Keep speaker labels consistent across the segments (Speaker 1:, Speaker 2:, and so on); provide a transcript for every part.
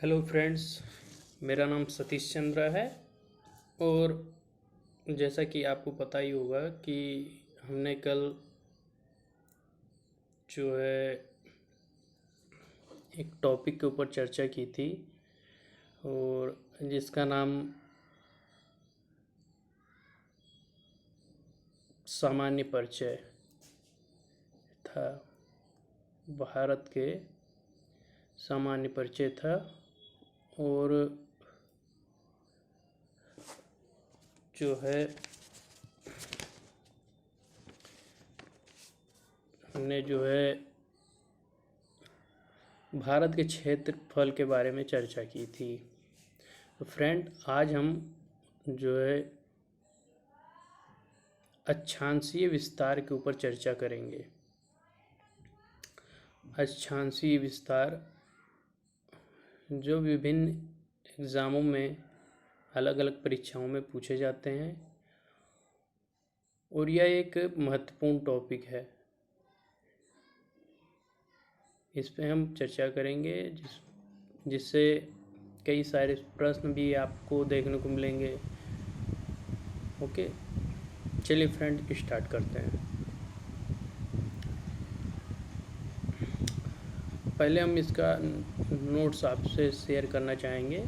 Speaker 1: Hello friends, मेरा नाम सतीश चंद्र है। और जैसा कि आपको पता ही होगा कि हमने कल जो है एक टॉपिक के ऊपर चर्चा की थी और जिसका नाम सामान्य परिचय था। भारत के सामान्य परिचय था। और जो है हमने जो है भारत के क्षेत्रफल के बारे में चर्चा की थी। तो फ्रेंड, आज हम जो है अक्षांशीय विस्तार के ऊपर चर्चा करेंगे। अक्षांशीय विस्तार जो विभिन्न एग्ज़ामों में अलग अलग परीक्षाओं में पूछे जाते हैं और यह एक महत्वपूर्ण टॉपिक है। इस पे हम चर्चा करेंगे जिससे कई सारे प्रश्न भी आपको देखने को मिलेंगे। ओके, चलिए फ्रेंड स्टार्ट करते हैं। पहले हम इसका नोट्स आपसे शेयर करना चाहेंगे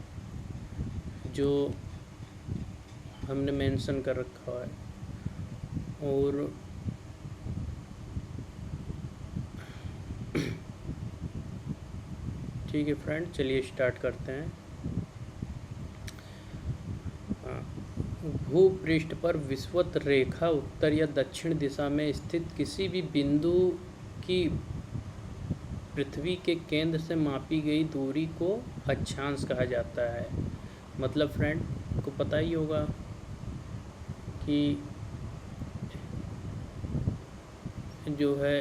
Speaker 1: जो हमने मेंशन कर रखा है। और ठीक है फ्रेंड, चलिए स्टार्ट करते हैं। भूपृष्ठ पर विषुवत रेखा उत्तर या दक्षिण दिशा में स्थित किसी भी बिंदु की पृथ्वी के केंद्र से मापी गई दूरी को अक्षांश कहा जाता है। मतलब फ्रेंड को पता ही होगा कि जो है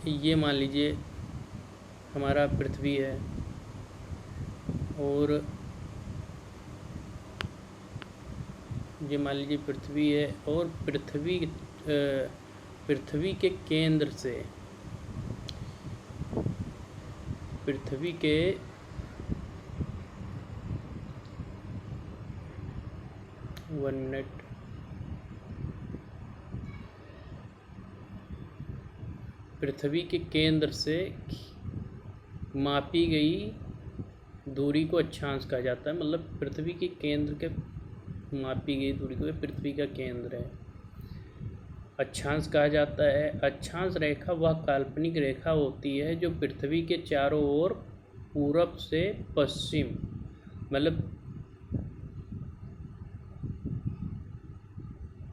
Speaker 1: ये मान लीजिए हमारा पृथ्वी है और ये मान लीजिए पृथ्वी है और पृथ्वी के केंद्र से पृथ्वी के पृथ्वी के केंद्र से मापी गई दूरी को अक्षांश कहा जाता है। मतलब पृथ्वी के केंद्र के मापी गई दूरी को पृथ्वी का केंद्र है अक्षांश कहा जाता है। अक्षांश रेखा वह काल्पनिक रेखा होती है जो पृथ्वी के चारों ओर पूरब से पश्चिम, मतलब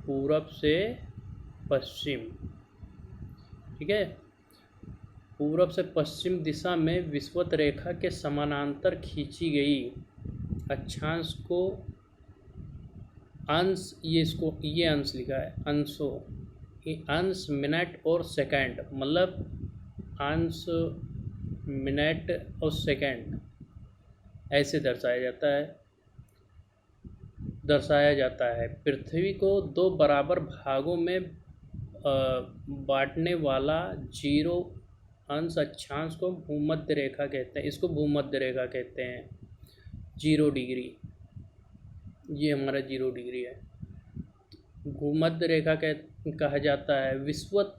Speaker 1: पूरब से पश्चिम, ठीक है, पूरब से पश्चिम दिशा में विषुवत रेखा के समानांतर खींची गई अक्षांश को अंश, ये अंश लिखा है अंशों, ये अंश मिनट और सेकंड, मतलब अंश मिनट और सेकंड ऐसे दर्शाया जाता है। पृथ्वी को दो बराबर भागों में बांटने वाला जीरो अंश अक्षांश को भूमध्य रेखा कहते हैं। इसको भूमध्य रेखा कहते हैं। 0 डिग्री, ये हमारा 0 डिग्री है, भूमध्य रेखा कहा जाता है। विषुवत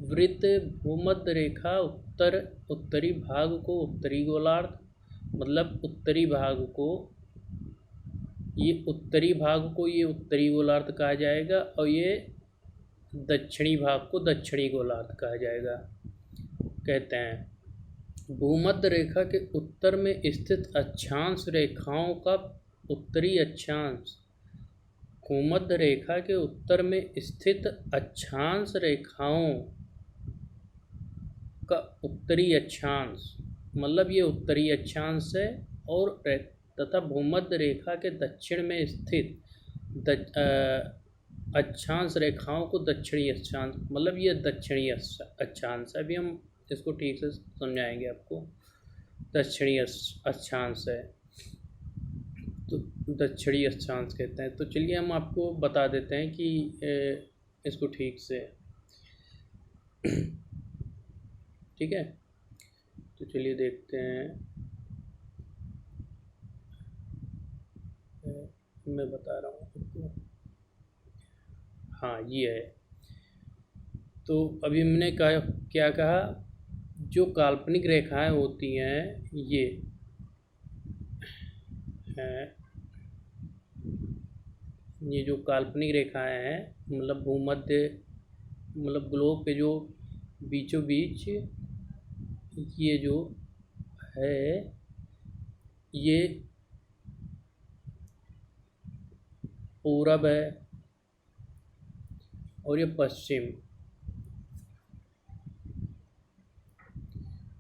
Speaker 1: वृत्त भूमध्य रेखा उत्तरी भाग को उत्तरी गोलार्ध, मतलब उत्तरी भाग को ये उत्तरी गोलार्ध कहा जाएगा और ये दक्षिणी भाग को दक्षिणी गोलार्ध कहा जाएगा कहते हैं। भूमध्य रेखा के उत्तर में स्थित अक्षांश रेखाओं का उत्तरी अक्षांश, भूमध्य रेखा के उत्तर में स्थित अक्षांश रेखाओं का उत्तरी अक्षांश, मतलब ये उत्तरी अक्षांश है, और तथा भूमध्य रेखा के दक्षिण में स्थित अक्षांश रेखाओं को दक्षिणी अक्षांश, मतलब ये दक्षिणी अक्षांश है। अभी हम इसको ठीक से समझाएंगे आपको। दक्षिणी अक्षांश है तो दक्षिणी अक्षांश कहते हैं। तो चलिए हम आपको बता देते हैं कि इसको ठीक से, ठीक है। तो चलिए देखते हैं। मैं बता रहा हूँ आपको। हाँ ये है। तो अभी हमने क्या कहा, जो काल्पनिक रेखाएं होती हैं ये हैं, ये जो काल्पनिक रेखाएं हैं मतलब भूमध्य, मतलब ग्लोब के जो बीचों बीच ये जो है ये पूरब है और ये पश्चिम,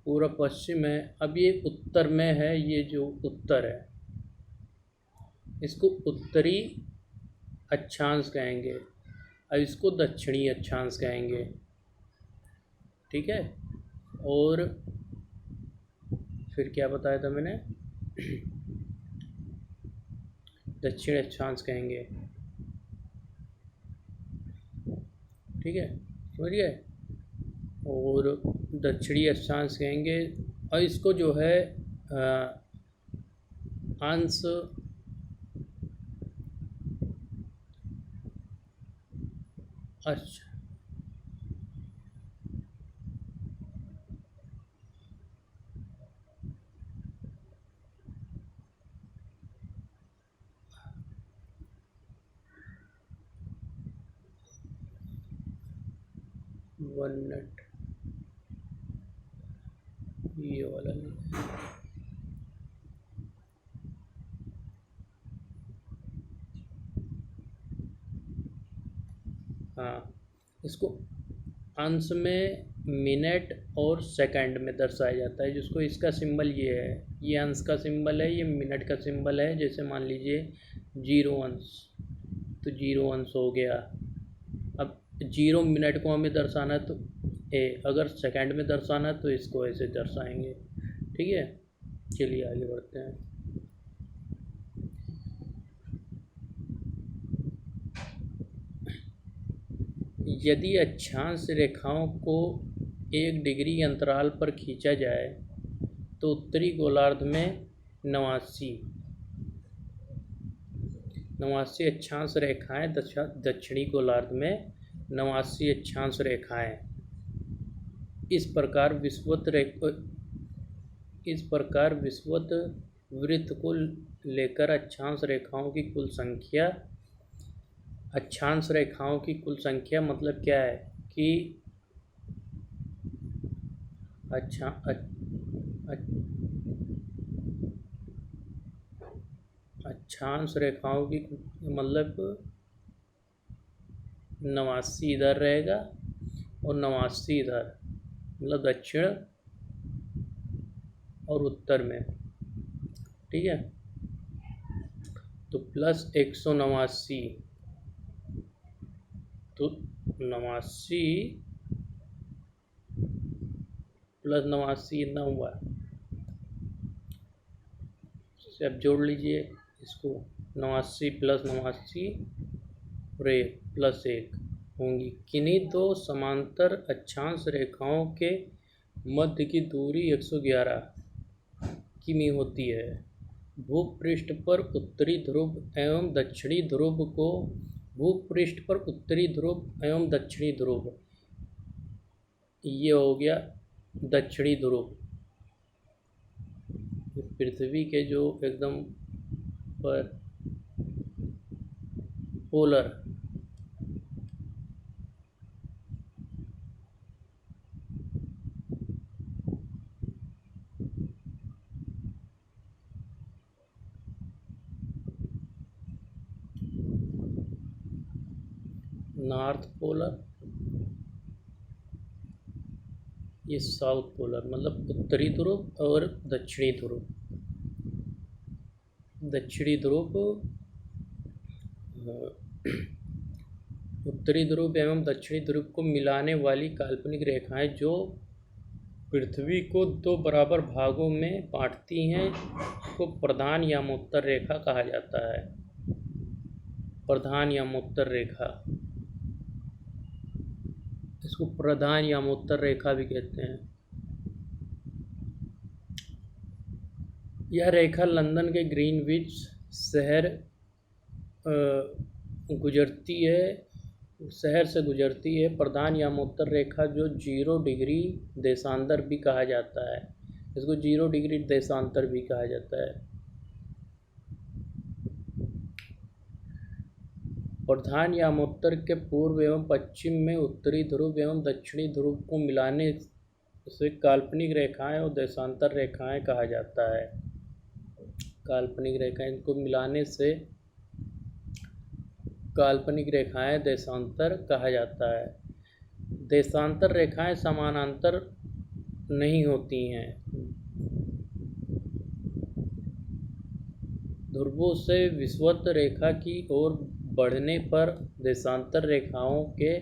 Speaker 1: पूरब पश्चिम है। अब ये उत्तर में है, ये जो उत्तर है इसको उत्तरी अक्षांश कहेंगे, अब इसको दक्षिणी अक्षांश कहेंगे। ठीक है। और फिर क्या बताया था मैंने, दक्षिण अक्षांश कहेंगे। ठीक है, समझ गए। और दक्षिणी अक्षांश कहेंगे और इसको जो है अंश अच्छा 1 मिनट, ये वाला नहीं। हाँ, इसको अंश में मिनट और सेकंड में दर्शाया जाता है, जिसको इसका सिंबल ये है, ये अंश का सिंबल है, ये मिनट का सिंबल है। जैसे मान लीजिए 0 अंश, तो 0 अंश हो गया। अब 0 मिनट को हमें दर्शाना है तो ए, अगर सेकंड में दर्शाना है तो इसको ऐसे दर्शाएंगे। ठीक है, चलिए आगे बढ़ते हैं। यदि अक्षांश रेखाओं को 1 डिग्री अंतराल पर खींचा जाए तो उत्तरी गोलार्ध में 89 अक्षांश रेखाएं, दक्षिणी गोलार्ध में 89 अक्षांश रेखाएं। इस प्रकार विषुवत वृत्त को लेकर अक्षांश रेखाओं की कुल संख्या मतलब क्या है कि अक्षांश रेखाओं की मतलब 89 इधर रहेगा और 89 इधर, मतलब दक्षिण और उत्तर में। ठीक है, तो प्लस 189, तो 89 प्लस 89 इतना हुआ। अब जोड़ लीजिए इसको, 89 प्लस 89 और 1 प्लस 1 होंगी। किन्हीं दो समांतर अक्षांश रेखाओं के मध्य की दूरी 111 किमी होती है। भूपृष्ठ पर उत्तरी ध्रुव एवं दक्षिणी ध्रुव को ये हो गया दक्षिणी ध्रुव, पृथ्वी के जो एकदम पर पोलर नॉर्थ पोलर, ये साउथ पोलर, मतलब उत्तरी ध्रुव और दक्षिणी ध्रुव। उत्तरी ध्रुव एवं दक्षिणी ध्रुव को मिलाने वाली काल्पनिक रेखाएं जो पृथ्वी को 2 बराबर भागों में बांटती हैं को प्रधान यामोत्तर रेखा कहा जाता है। प्रधान यामोत्तर रेखा, इसको प्रधान यामोत्तर रेखा भी कहते हैं। यह रेखा लंदन के ग्रीनविच शहर गुजरती है, शहर से गुजरती है। प्रधान यामोत्तर रेखा जो 0 डिग्री देशांतर भी कहा जाता है, इसको 0 डिग्री देशांतर भी कहा जाता है। प्रधान यामोत्तर के पूर्व एवं पश्चिम में उत्तरी ध्रुव एवं दक्षिणी ध्रुव को मिलाने से काल्पनिक रेखाएं और देशांतर रेखाएं कहा जाता है। काल्पनिक रेखाएं, इनको मिलाने से काल्पनिक रेखाएं देशांतर कहा जाता है। देशांतर रेखाएं समानांतर नहीं होती हैं। ध्रुवों से विषुवत रेखा की ओर बढ़ने पर देशांतर रेखाओं के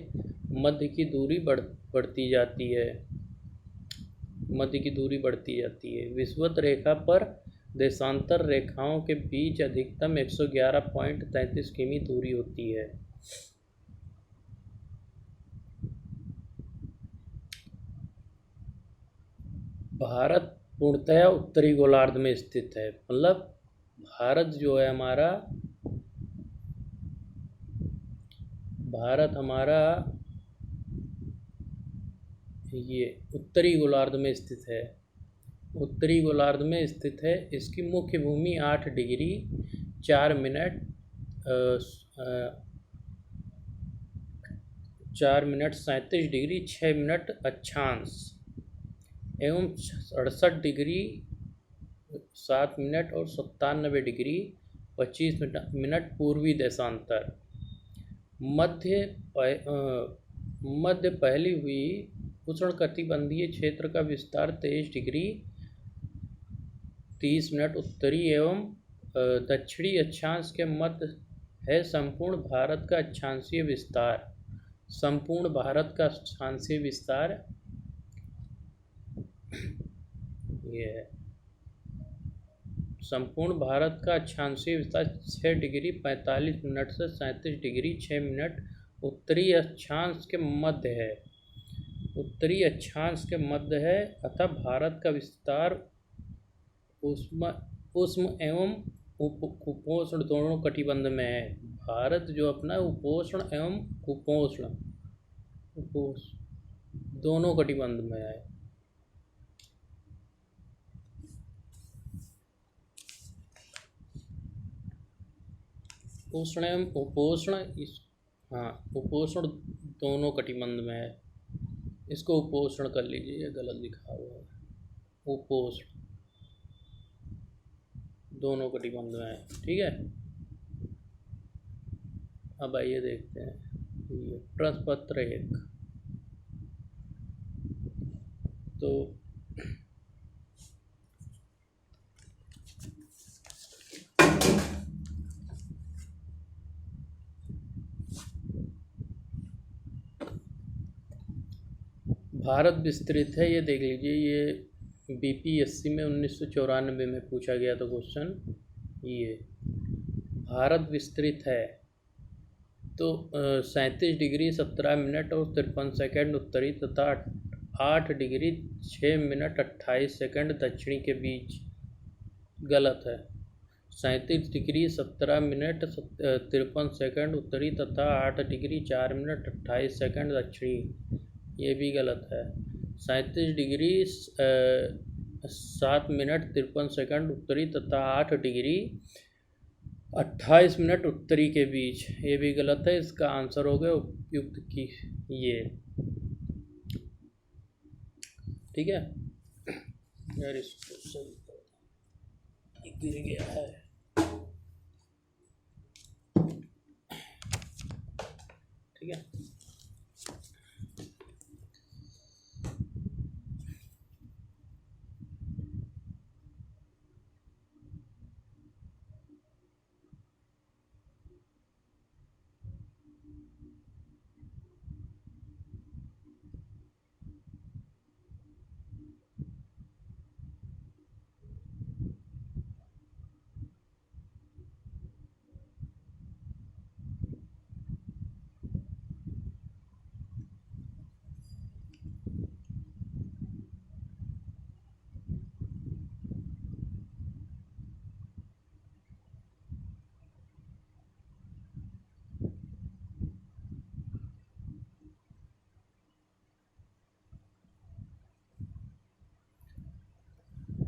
Speaker 1: मध्य की दूरी बढ़ती जाती है। विषुवत रेखा पर देशांतर रेखाओं के बीच अधिकतम 111.33 किमी दूरी होती है। भारत पूर्णतः उत्तरी गोलार्ध में स्थित है। मतलब भारत जो है हमारा, ये उत्तरी गोलार्ध में स्थित है। इसकी मुख्य भूमि 8 डिग्री 4 मिनट 37 डिग्री 6 मिनट अक्षांश एवं 68 डिग्री 7 मिनट और 97 डिग्री 25 मिनट पूर्वी देशांतर। मध्य पहली हुई उष्णकटिबंधीय क्षेत्र का विस्तार 23 डिग्री 30 मिनट उत्तरी एवं दक्षिणी अक्षांश के मध्य है। संपूर्ण भारत का अक्षांशीय विस्तार ये है। संपूर्ण भारत का अक्षांशीय विस्तार 6 डिग्री 45 मिनट से 37 डिग्री 6 मिनट उत्तरी अक्षांश के मध्य है। अतः भारत का विस्तार उष्ण एवं कुपोष्ण दोनों कटिबंध में है। भारत जो अपना उपोष्ण एवं कुपोष्ण दोनों कटिबंध में है। उष्ण एवं उपोष्ण, उपोष्ण दोनों कटिबंध में है। इसको उपोष्ण कर लीजिए, ये गलत लिखा हुआ है। उपोष्ण दोनों कटिबंध में है। ठीक है, अब आइए देखते हैं ये प्रश्न पत्र 1। तो भारत विस्तृत है, ये देख लीजिए। ये बीपीएससी में 1994 में पूछा गया था क्वेश्चन। ये भारत विस्तृत है तो 37 डिग्री 17 मिनट और 53 सेकंड उत्तरी तथा 8 डिग्री 6 मिनट 28 सेकंड दक्षिणी के बीच। गलत है। 37 डिग्री 17 मिनट 53 सेकंड उत्तरी तथा 8 डिग्री 4 मिनट 28 सेकंड दक्षिणी, ये भी गलत है। 37 डिग्री 7 मिनट 53 सेकंड उत्तरी तथा 8 डिग्री 28 मिनट उत्तरी के बीच, ये भी गलत है। इसका आंसर हो गया उपयुक्त की ये। ठीक है यार, इसको सही गिर गया है। ठीक है,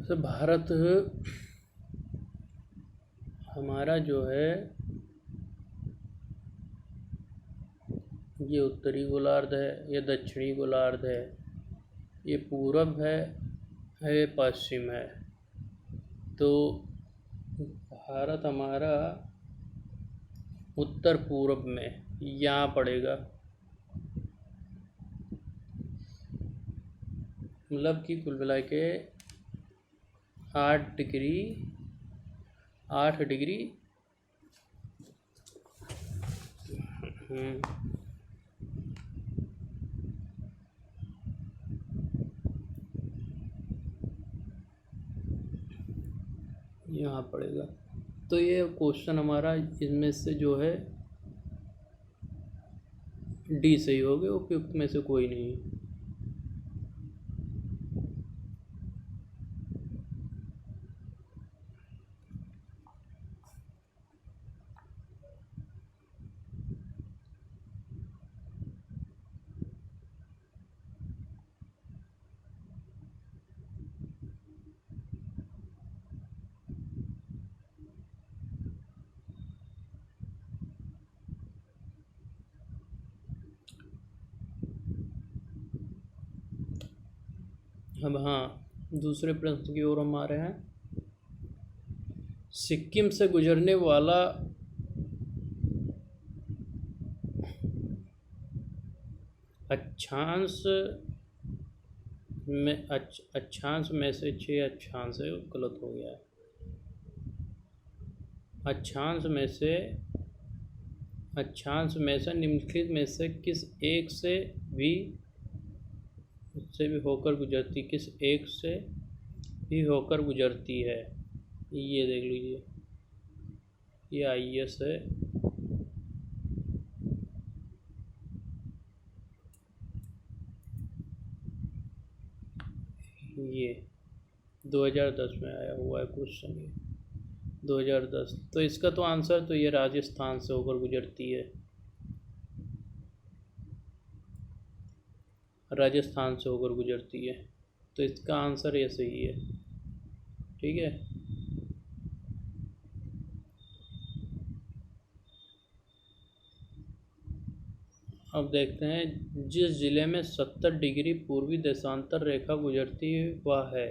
Speaker 1: तो भारत हमारा जो है ये उत्तरी गोलार्ध है, ये दक्षिणी गोलार्ध है, ये पूरब है, ये पश्चिम है। तो भारत हमारा उत्तर पूर्व में यहाँ पड़ेगा, मतलब कि कुल मिला के 8 डिग्री 8 डिग्री यहाँ पड़ेगा। तो ये क्वेश्चन हमारा इसमें से जो है डी सही हो गया, उपयुक्त में से कोई नहीं। अब हाँ, दूसरे प्रश्न की ओर हम आ रहे हैं। सिक्किम से गुजरने वाला अक्षांश में से 6 अक्षांश है, गलत हो गया है। अक्षांश में से निम्नलिखित में से किस एक से भी होकर गुजरती, किस एक से भी होकर गुजरती है? ये देख लीजिए, ये IS है, ये 2010 में आया हुआ है क्वेश्चन, ये 2010। तो इसका तो आंसर तो ये राजस्थान से होकर गुजरती है, राजस्थान से होकर गुजरती है। तो इसका आंसर ये सही है, ठीक है। अब देखते हैं, जिस ज़िले में 70 डिग्री पूर्वी देशांतर रेखा गुजरती है वह है।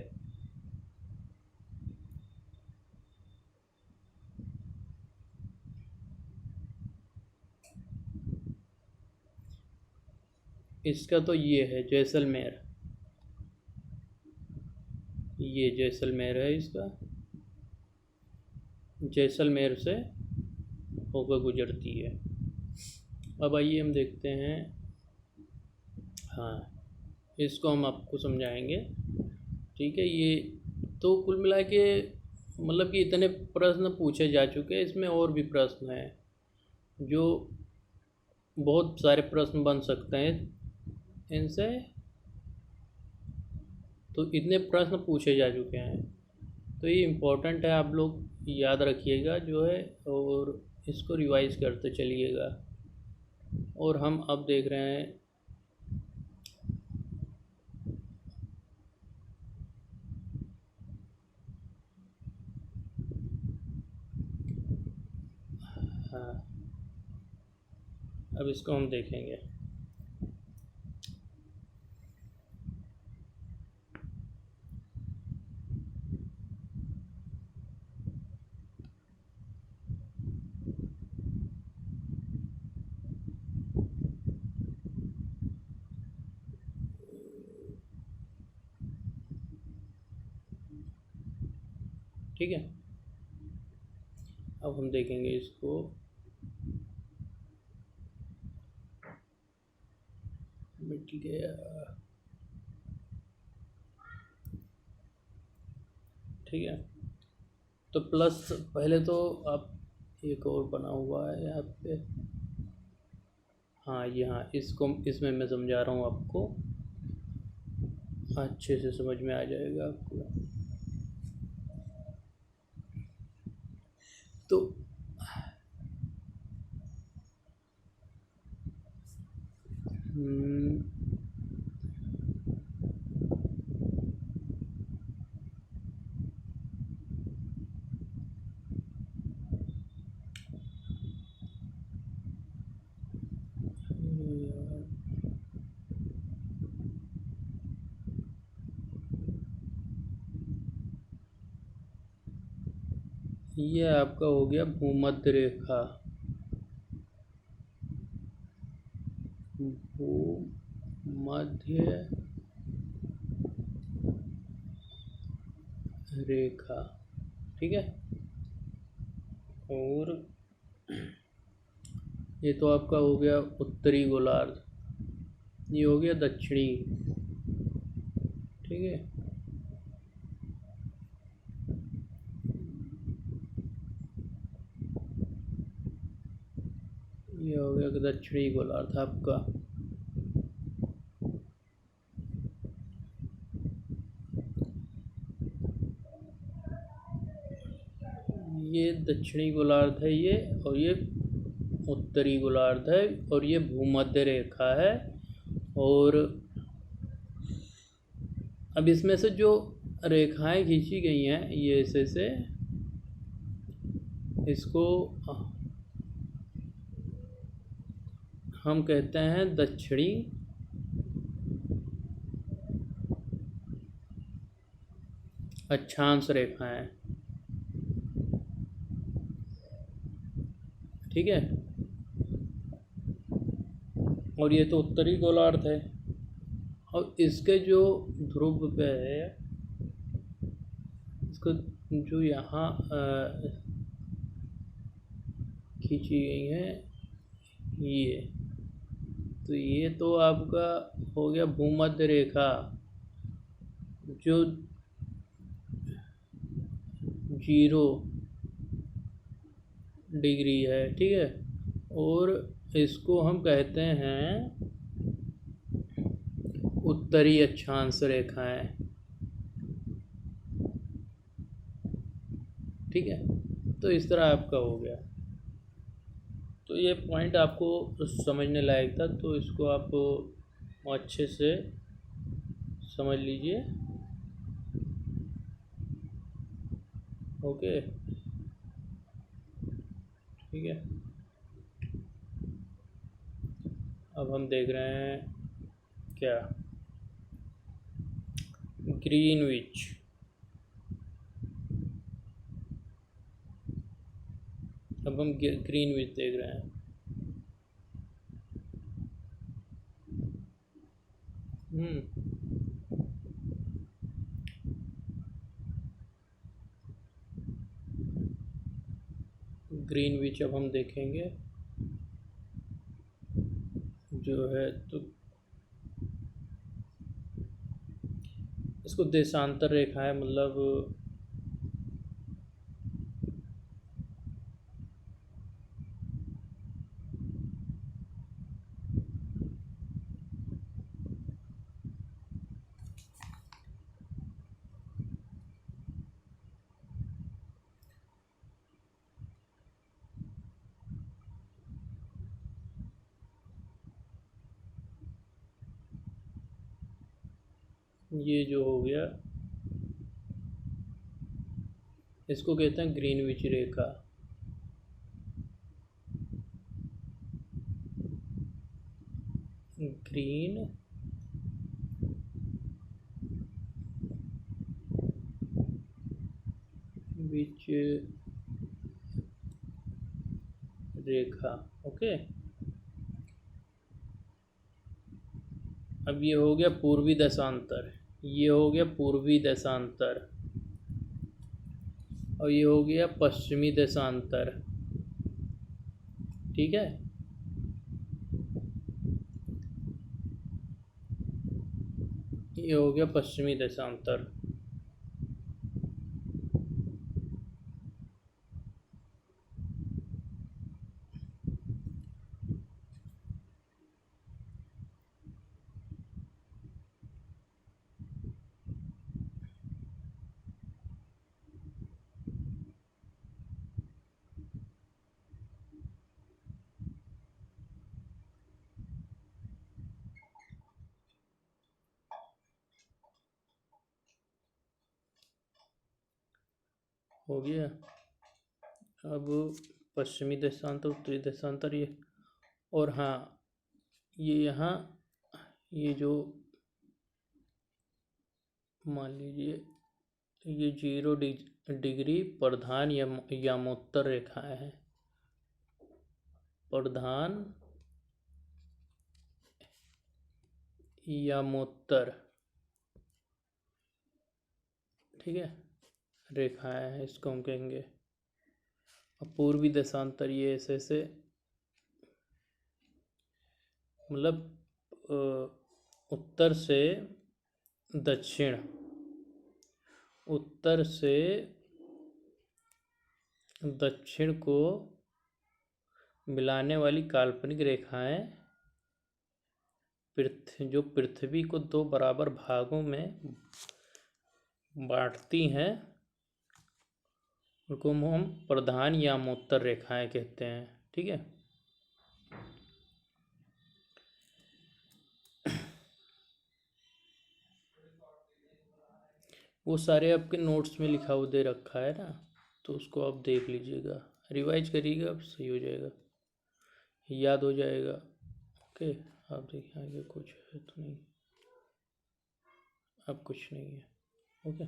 Speaker 1: इसका तो ये है जैसलमेर, ये जैसलमेर है, इसका जैसलमेर से होकर गुजरती है। अब आइए हम देखते हैं, हाँ इसको हम आपको समझाएंगे, ठीक है। ये तो कुल मिला के मतलब कि इतने प्रश्न पूछे जा चुके हैं, इसमें और भी प्रश्न हैं, जो बहुत सारे प्रश्न बन सकते हैं इनसे। तो इतने प्रश्न पूछे जा चुके हैं, तो ये इम्पोर्टेंट है, आप लोग याद रखिएगा जो है, और इसको रिवाइज करते चलिएगा। और हम अब देख रहे हैं, हाँ अब इसको हम देखेंगे। ठीक है, अब हम देखेंगे इसको, मिट गया, ठीक है। तो प्लस पहले तो आप, एक और बना हुआ है यहाँ पे, हाँ यहाँ इसको, इसमें मैं समझा रहा हूँ आपको, अच्छे से समझ में आ जाएगा आपको। तो ये आपका हो गया भूमध्य रेखा। भूमध्य रेखा, ठीक है। और ये तो आपका हो गया उत्तरी गोलार्ध, ये हो गया दक्षिणी, ठीक है। ये हो गया दक्षिणी गोलार्ध आपका। ये दक्षिणी गोलार्ध है ये, और ये उत्तरी गोलार्ध है, और ये भूमध्य रेखा है। और अब इसमें से जो रेखाएं खींची गई हैं ये ऐसे से, इसको हम कहते हैं दक्षिणी अक्षांश रेखाएं, ठीक है। और ये तो उत्तरी गोलार्ध है, और इसके जो ध्रुव पे है, इसको जो यहाँ खींची गई है ये, तो ये तो आपका हो गया भूमध्य रेखा जो 0 डिग्री है, ठीक है। और इसको हम कहते हैं उत्तरी अक्षांश रेखाएं, ठीक है। तो इस तरह आपका हो गया। तो ये पॉइंट आपको समझने लायक था, तो इसको आप अच्छे से समझ लीजिए, ओके, ठीक है। अब हम देख रहे हैं क्या, ग्रीनविच। अब हम ग्रीनविच देख रहे हैं। ग्रीनविच अब हम देखेंगे जो है, तो इसको देशांतर रेखा है, मतलब ये जो हो गया, इसको कहते हैं ग्रीनविच रेखा। ग्रीन विच रेखा, ओके। अब ये हो गया पूर्वी दशांतर, ये हो गया पूर्वी दशांतर, और ये हो गया पश्चिमी दशांतर, ठीक है। ये हो गया पश्चिमी दशांतर। हो गया। अब पश्चिमी देशांतर, उत्तरी देशांतर, ये, और हाँ, ये यहाँ, ये जो मान लीजिए ये 0 डिग्री प्रधान यामोत्तर रेखाएं हैं। प्रधान यामोत्तर, ठीक है, रेखाएं हैं, इसको हम कहेंगे। अब पूर्वी देशांतर ये ऐसे मतलब उत्तर से दक्षिण, उत्तर से दक्षिण को मिलाने वाली काल्पनिक रेखाएं जो पृथ्वी को दो बराबर भागों में बांटती हैं, उनको हम प्रधान यामोत्तर रेखाएं कहते हैं। ठीक है, वो सारे आपके नोट्स में लिखा हुआ दे रखा है ना, तो उसको आप देख लीजिएगा, रिवाइज करिएगा, अब सही हो जाएगा, याद हो जाएगा। ओके, आप देखिए आगे कुछ है तो नहीं, अब कुछ नहीं है। ओके,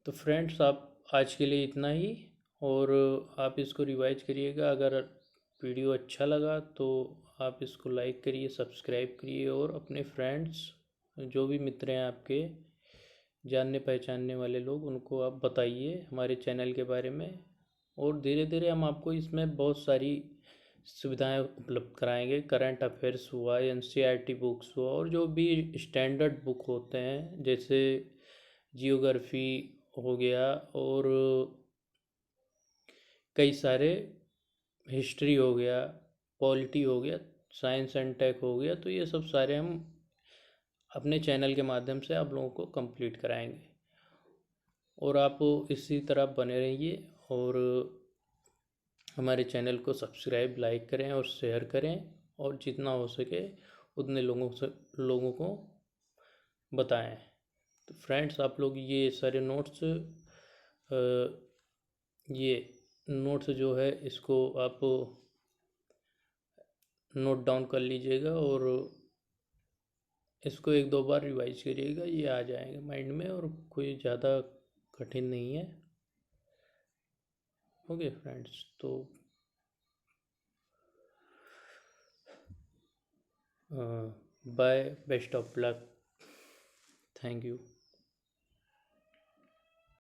Speaker 1: तो फ्रेंड्स आप आज के लिए इतना ही, और आप इसको रिवाइज करिएगा। अगर वीडियो अच्छा लगा तो आप इसको लाइक करिए, सब्सक्राइब करिए, और अपने फ्रेंड्स जो भी मित्र हैं आपके जानने पहचानने वाले लोग, उनको आप बताइए हमारे चैनल के बारे में। और धीरे धीरे हम आपको इसमें बहुत सारी सुविधाएं उपलब्ध कराएंगे। करंट अफेयर्स हुआ, एनसीईआरटी बुक्स हुआ, और जो भी स्टैंडर्ड बुक होते हैं, जैसे जियोग्राफी हो गया, और कई सारे हिस्ट्री हो गया, पॉलिटी हो गया, साइंस एंड टेक हो गया, तो ये सब सारे हम अपने चैनल के माध्यम से आप लोगों को कंप्लीट कराएंगे। और आप इसी तरह बने रहिए, और हमारे चैनल को सब्सक्राइब, लाइक करें और शेयर करें, और जितना हो सके उतने लोगों को बताएं। तो फ्रेंड्स, आप लोग ये सारे नोट्स, ये नोट्स जो है इसको आप नोट डाउन कर लीजिएगा, और इसको एक दो बार रिवाइज करिएगा, ये आ जाएगा माइंड में, और कोई ज़्यादा कठिन नहीं है। ओके फ्रेंड्स, तो bye, best of luck, thank you.